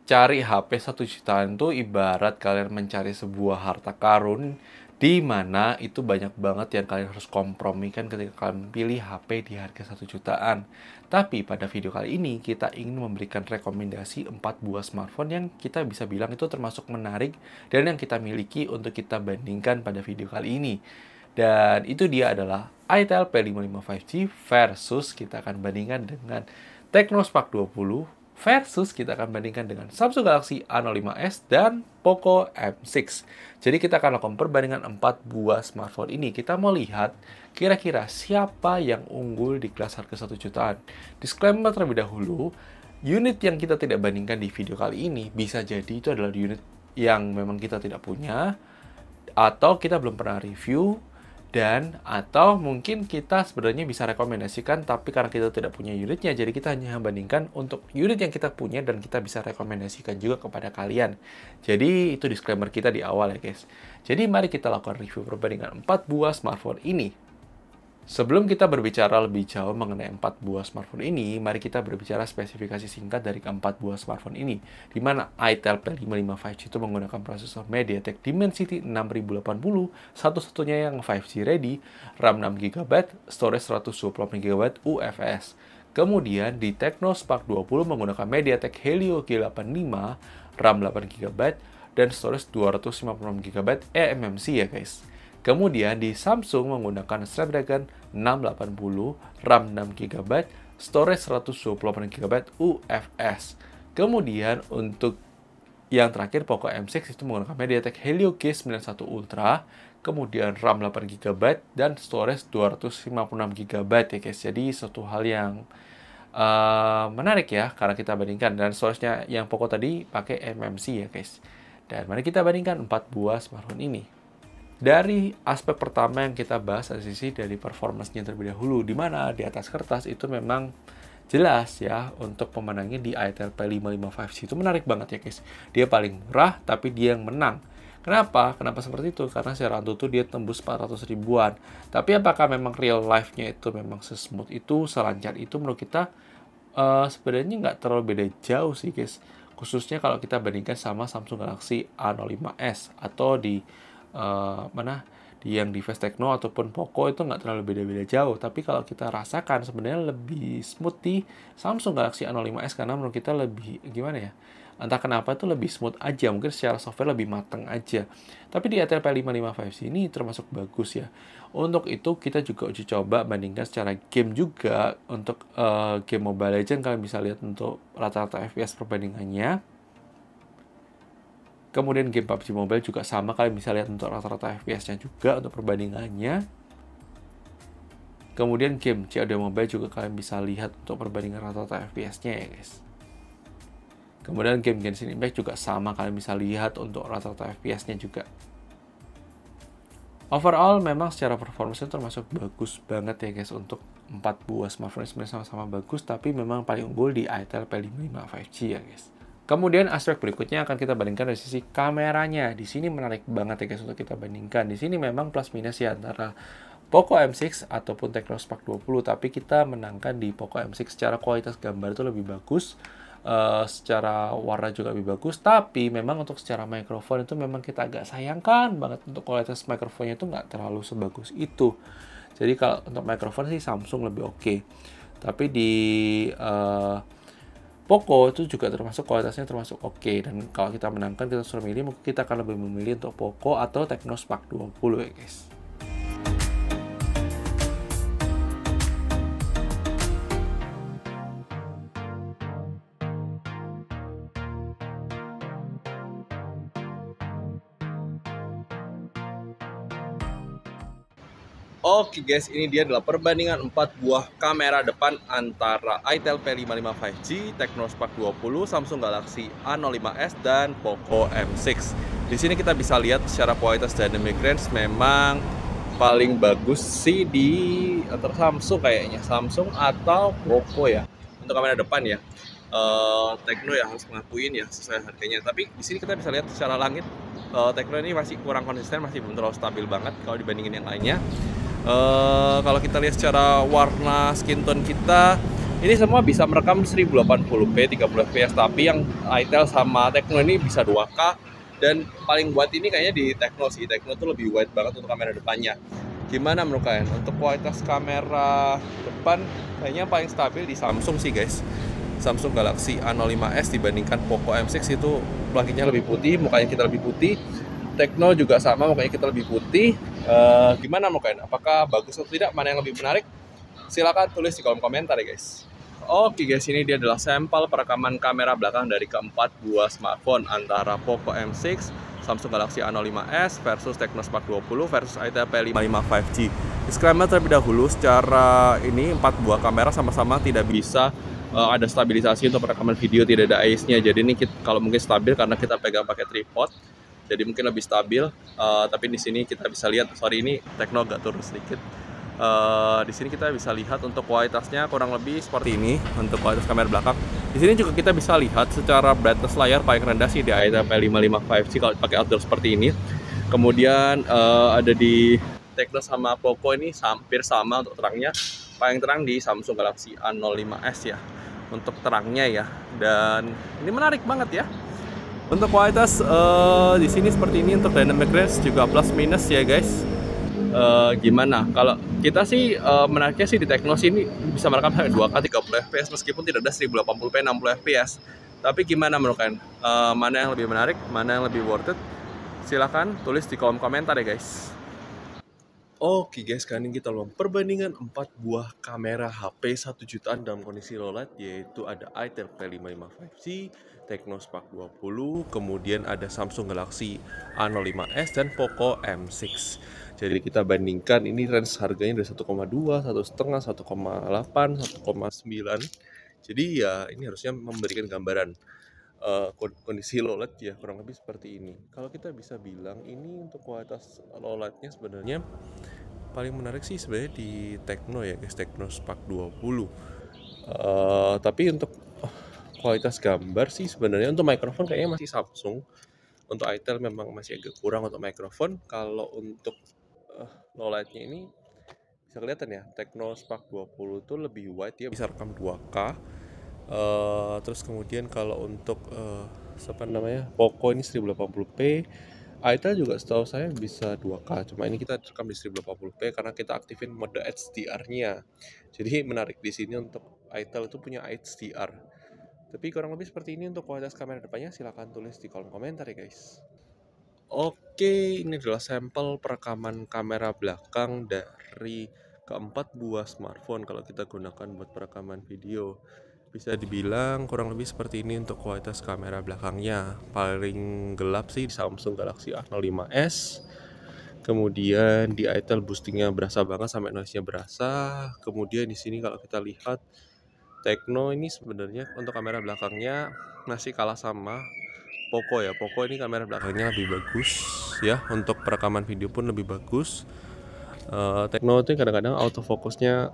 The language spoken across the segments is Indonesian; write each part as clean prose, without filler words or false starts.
cari HP 1 jutaan tuh ibarat kalian mencari sebuah harta karun di mana itu banyak banget yang kalian harus kompromikan ketika kalian pilih HP di harga 1 jutaan. Tapi pada video kali ini kita ingin memberikan rekomendasi 4 buah smartphone yang kita bisa bilang itu termasuk menarik dan yang kita miliki untuk kita bandingkan pada video kali ini. Dan itu dia adalah Itel P55 5G versus kita akan bandingkan dengan Tecno Spark 20 versus kita akan bandingkan dengan Samsung Galaxy A05s dan Poco M6. Jadi kita akan lakukan perbandingan 4 buah smartphone ini. Kita mau lihat kira-kira siapa yang unggul di kelas harga 1 jutaan. Disclaimer terlebih dahulu, unit yang kita tidak bandingkan di video kali ini bisa jadi itu adalah unit yang memang kita tidak punya, atau kita belum pernah review, dan atau mungkin kita sebenarnya bisa rekomendasikan tapi karena kita tidak punya unitnya, jadi kita hanya bandingkan untuk unit yang kita punya dan kita bisa rekomendasikan juga kepada kalian. Jadi itu disclaimer kita di awal ya guys. Jadi mari kita lakukan review perbandingan 4 buah smartphone ini. Sebelum kita berbicara lebih jauh mengenai 4 buah smartphone ini, mari kita berbicara spesifikasi singkat dari keempat buah smartphone ini, di mana Itel P55 5G itu menggunakan prosesor MediaTek Dimensity 6080, satu-satunya yang 5G ready, RAM 6GB, storage 128GB UFS. Kemudian di Tecno Spark 20 menggunakan MediaTek Helio G85, RAM 8GB, dan storage 256GB eMMC ya guys. Kemudian di Samsung menggunakan Snapdragon 680, RAM 6GB, storage 128GB UFS. Kemudian untuk yang terakhir Poco M6 itu menggunakan MediaTek Helio G91 Ultra, kemudian RAM 8GB dan storage 256GB ya guys. Jadi suatu hal yang menarik ya karena kita bandingkan, dan storage-nya yang Poco tadi pakai eMMC ya guys. Dan mari kita bandingkan 4 buah smartphone ini. Dari aspek pertama yang kita bahas dari sisi dari performance-nya terlebih dahulu, di mana di atas kertas itu memang jelas ya untuk pemenangnya di Itel P55 5G itu menarik banget ya guys. Dia paling murah tapi dia yang menang. Kenapa? Kenapa seperti itu? Karena secara Antutu dia tembus 400 ribuan. Tapi apakah memang real life-nya itu memang sesmooth itu, selancar itu? Menurut kita sebenarnya nggak terlalu beda jauh sih guys. Khususnya kalau kita bandingkan sama Samsung Galaxy A05s atau di yang device Tecno ataupun Poco itu nggak terlalu beda-beda jauh. Tapi kalau kita rasakan sebenarnya lebih smooth di Samsung Galaxy A05s karena menurut kita lebih gimana ya, entah kenapa itu lebih smooth aja, mungkin secara software lebih matang aja. Tapi di Itel P55 5G ini termasuk bagus ya. Untuk itu kita juga uji coba bandingkan secara game juga. Untuk game Mobile Legends kalian bisa lihat untuk rata-rata FPS perbandingannya. Kemudian game PUBG Mobile juga sama, kalian bisa lihat untuk rata-rata FPS-nya juga untuk perbandingannya. Kemudian game COD Mobile juga kalian bisa lihat untuk perbandingan rata-rata FPS-nya ya guys. Kemudian game Genshin Impact juga sama, kalian bisa lihat untuk rata-rata FPS-nya juga. Overall memang secara performance itu termasuk bagus banget ya guys. Untuk 4 buah smartphone sebenarnya sama-sama bagus, tapi memang paling unggul di Itel P55 5G ya guys. Kemudian aspek berikutnya akan kita bandingkan dari sisi kameranya. Di sini menarik banget ya guys untuk kita bandingkan. Di sini memang plus minus ya antara Poco M6 ataupun Tecno Spark 20, tapi kita menangkan di Poco M6 secara kualitas gambar itu lebih bagus, secara warna juga lebih bagus. Tapi memang untuk secara mikrofon itu memang kita agak sayangkan banget untuk kualitas mikrofonnya itu nggak terlalu sebagus itu. Jadi kalau untuk mikrofon sih Samsung lebih oke. Tapi di Poco itu juga termasuk kualitasnya termasuk oke. Dan kalau kita menangkan, kita suruh milih, mungkin kita akan lebih memilih untuk Poco atau Tecno Spark 20 ya guys. Oke guys, ini dia adalah perbandingan 4 buah kamera depan antara Itel P55 5G, Tecno Spark 20, Samsung Galaxy A05s, dan Poco M6. Di sini kita bisa lihat secara kualitas dynamic range memang paling bagus sih di antara Samsung kayaknya, Samsung atau Poco ya. Untuk kamera depan ya, Tecno ya harus mengakuin ya sesuai harganya. Tapi di sini kita bisa lihat secara langit, Tecno ini masih kurang konsisten, masih belum terlalu stabil banget kalau dibandingin yang lainnya. Kalau kita lihat secara warna skin tone kita, Ini semua bisa merekam 1080p 30 fps, tapi yang Itel sama Tecno ini bisa 2K, dan paling wide ini kayaknya di Tecno sih. Tecno tuh lebih wide banget untuk kamera depannya. Gimana menurut kalian? Untuk kualitas kamera depan kayaknya paling stabil di Samsung sih guys. Samsung Galaxy A05s dibandingkan Poco M6 itu langitnya lebih putih, mukanya kita lebih putih. Tecno juga sama, mukanya kita lebih putih. Gimana menurut kalian? Apakah bagus atau tidak? Mana yang lebih menarik? Silakan tulis di kolom komentar ya guys. Oke guys, ini dia adalah sampel perekaman kamera belakang dari keempat buah smartphone antara Poco M6, Samsung Galaxy A05s versus Tecno Spark 20 versus Itel P55 5G. Disclaimer terlebih dahulu, secara ini empat buah kamera sama-sama tidak bisa ada stabilisasi untuk perekaman video, tidak ada IS-nya. Jadi ini kalau mungkin stabil karena kita pegang pakai tripod, jadi mungkin lebih stabil. Tapi di sini kita bisa lihat, sorry ini Tecno agak turun sedikit. Di sini kita bisa lihat untuk kualitasnya kurang lebih seperti ini untuk kualitas kamera belakang. Di sini juga kita bisa lihat secara brightness layar paling rendah sih di Itel P55 5G kalau pakai outdoor seperti ini. Kemudian ada di Tecno sama Poco ini hampir sama untuk terangnya. Paling terang di Samsung Galaxy A05s ya untuk terangnya ya. Dan ini menarik banget ya. Untuk kualitas di sini seperti ini, untuk dynamic range juga plus minus ya guys. Gimana? Kalau kita sih menariknya sih di Tecno sih ini bisa merekam 2K 30 fps meskipun tidak ada 1080p 60 fps. Tapi gimana menurut kalian? Mana yang lebih menarik? Mana yang lebih worth it? Silahkan tulis di kolom komentar ya guys. Oke guys, sekarang kita lakukan perbandingan 4 buah kamera HP 1 jutaan dalam kondisi low light, yaitu ada Itel P55 5G, Tecno Spark 20, kemudian ada Samsung Galaxy A05s dan Poco M6. Jadi kita bandingkan, ini range harganya dari 1,2, 1,5, 1,8, 1,9. Jadi ya ini harusnya memberikan gambaran kondisi low light ya kurang lebih seperti ini. Kalau kita bisa bilang ini untuk kualitas low lightnya sebenarnya paling menarik sih sebenarnya di Tecno ya guys, Tecno Spark 20. Tapi untuk kualitas gambar sih sebenarnya untuk mikrofon kayaknya masih Samsung. Untuk Itel memang masih agak kurang untuk mikrofon. Kalau untuk low lightnya ini bisa kelihatan ya, Tecno Spark 20 itu lebih wide, ya bisa rekam 2K. Terus kemudian kalau untuk apa namanya, Poco ini 1080p, Itel juga setahu saya bisa 2K, cuma ini kita rekam di 1080p karena kita aktifin mode HDR-nya. Jadi menarik di sini untuk Itel itu punya HDR. Tapi kurang lebih seperti ini untuk kualitas kamera depannya. Silahkan tulis di kolom komentar ya guys. Oke, ini adalah sampel perekaman kamera belakang dari keempat buah smartphone kalau kita gunakan buat perekaman video. Bisa dibilang kurang lebih seperti ini untuk kualitas kamera belakangnya. Paling gelap sih di Samsung Galaxy A05s. Kemudian di Itel boostingnya berasa banget sampai noise-nya berasa. Kemudian di sini kalau kita lihat Tecno ini sebenarnya untuk kamera belakangnya masih kalah sama Poco ya. Poco ini kamera belakangnya lebih bagus ya, untuk perekaman video pun lebih bagus. Tecno itu kadang-kadang autofocusnya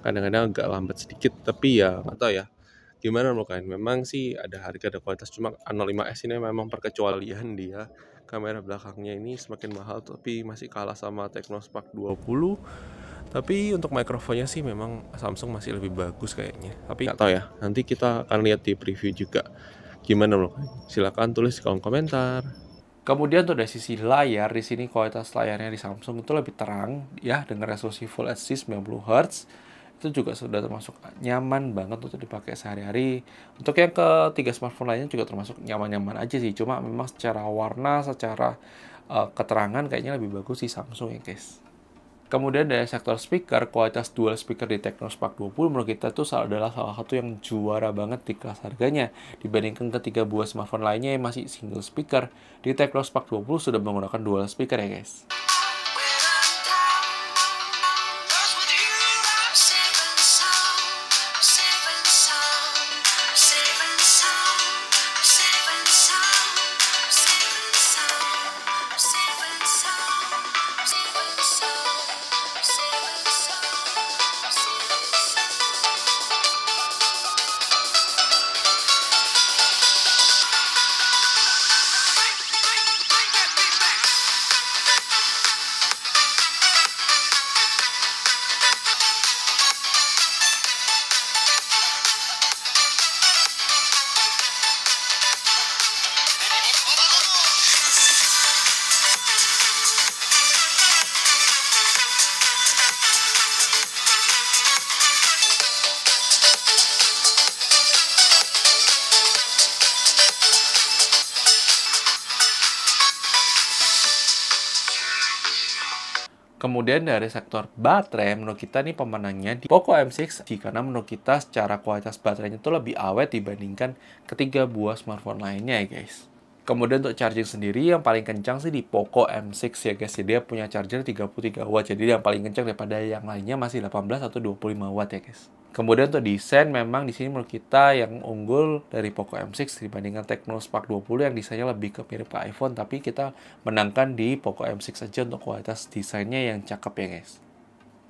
kadang-kadang agak lambat sedikit, tapi ya nggak tahu ya gimana menurut kalian. Memang sih ada harga ada kualitas, cuma A05s ini memang perkecualian, dia kamera belakangnya ini semakin mahal tapi masih kalah sama Tecno Spark 20. Tapi untuk mikrofonnya sih memang Samsung masih lebih bagus kayaknya, tapi nggak tahu ya, nanti kita akan lihat di preview juga. Gimana menurut kalian? Silakan tulis di kolom komentar. Kemudian tuh dari sisi layar, di sini kualitas layarnya di Samsung itu lebih terang ya, dengan resolusi Full HD 90 Hz. Itu juga sudah termasuk nyaman banget untuk dipakai sehari-hari. Untuk yang ketiga smartphone lainnya juga termasuk nyaman-nyaman aja sih. Cuma memang secara warna, secara keterangan kayaknya lebih bagus sih Samsung ya guys. Kemudian dari sektor speaker, kualitas dual speaker di Tecno Spark 20 menurut kita itu adalah salah satu yang juara banget di kelas harganya. Dibandingkan ketiga buah smartphone lainnya yang masih single speaker, di Tecno Spark 20 sudah menggunakan dual speaker ya guys. Kemudian dari sektor baterai, menurut kita nih pemenangnya di Poco M6 karena menurut kita secara kualitas baterainya itu lebih awet dibandingkan ketiga buah smartphone lainnya ya guys. Kemudian untuk charging sendiri yang paling kencang sih di Poco M6 ya guys. Jadi dia punya charger 33 watt. Jadi yang paling kencang daripada yang lainnya masih 18 atau 25 watt ya guys. Kemudian untuk desain memang di sini menurut kita yang unggul dari Poco M6 dibandingkan Tecno Spark 20 yang desainnya lebih ke mirip ke iPhone, tapi kita menangkan di Poco M6 saja untuk kualitas desainnya yang cakep ya guys.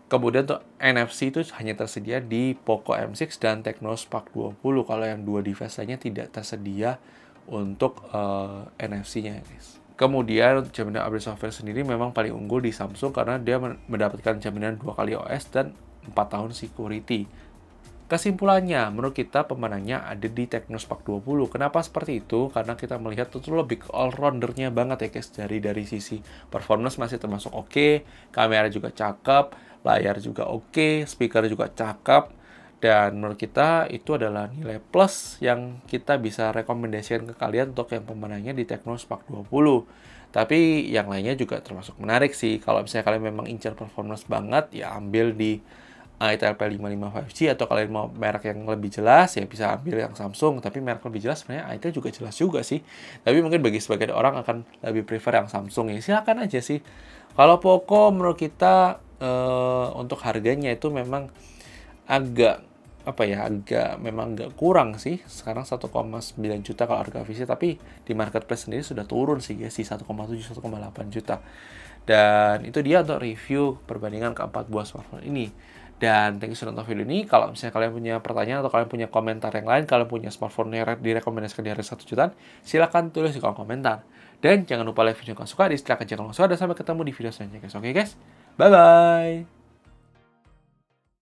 Kemudian untuk NFC itu hanya tersedia di Poco M6 dan Tecno Spark 20. Kalau yang dua device lainnya tidak tersedia untuk NFC-nya guys. Kemudian jaminan update software sendiri memang paling unggul di Samsung karena dia mendapatkan jaminan 2 kali OS dan 4 tahun security. Kesimpulannya, menurut kita pemenangnya ada di Tecno Spark 20. Kenapa seperti itu? Karena kita melihat itu lebih ke all-roundernya banget ya guys. Dari sisi performance masih termasuk oke, kamera juga cakep, layar juga oke, speaker juga cakep. Dan menurut kita itu adalah nilai plus yang kita bisa rekomendasikan ke kalian untuk yang pemenangnya di Tecno Spark 20. Tapi yang lainnya juga termasuk menarik sih. Kalau misalnya kalian memang incar performance banget, ya ambil di itel P55 5G, atau kalian mau merek yang lebih jelas ya bisa ambil yang Samsung, tapi merek lebih jelas sebenarnya itel juga jelas juga sih, tapi mungkin bagi sebagian orang akan lebih prefer yang Samsung ya silakan aja sih. Kalau Poco menurut kita untuk harganya itu memang agak memang agak kurang sih. Sekarang 1,9 juta kalau harga fisik, tapi di marketplace sendiri sudah turun sih guys, di 1,7 1,8 juta. Dan itu dia untuk review perbandingan keempat buah smartphone ini. Dan thank you sudah nonton video ini. Kalau misalnya kalian punya pertanyaan atau kalian punya komentar yang lain, kalian punya smartphone yang direkomendasikan di harga 1 jutaan, silahkan tulis di kolom komentar. Dan jangan lupa like video yang kalian suka, silahkan jangan lupa suka, dan sampai ketemu di video selanjutnya guys. Oke guys, bye-bye!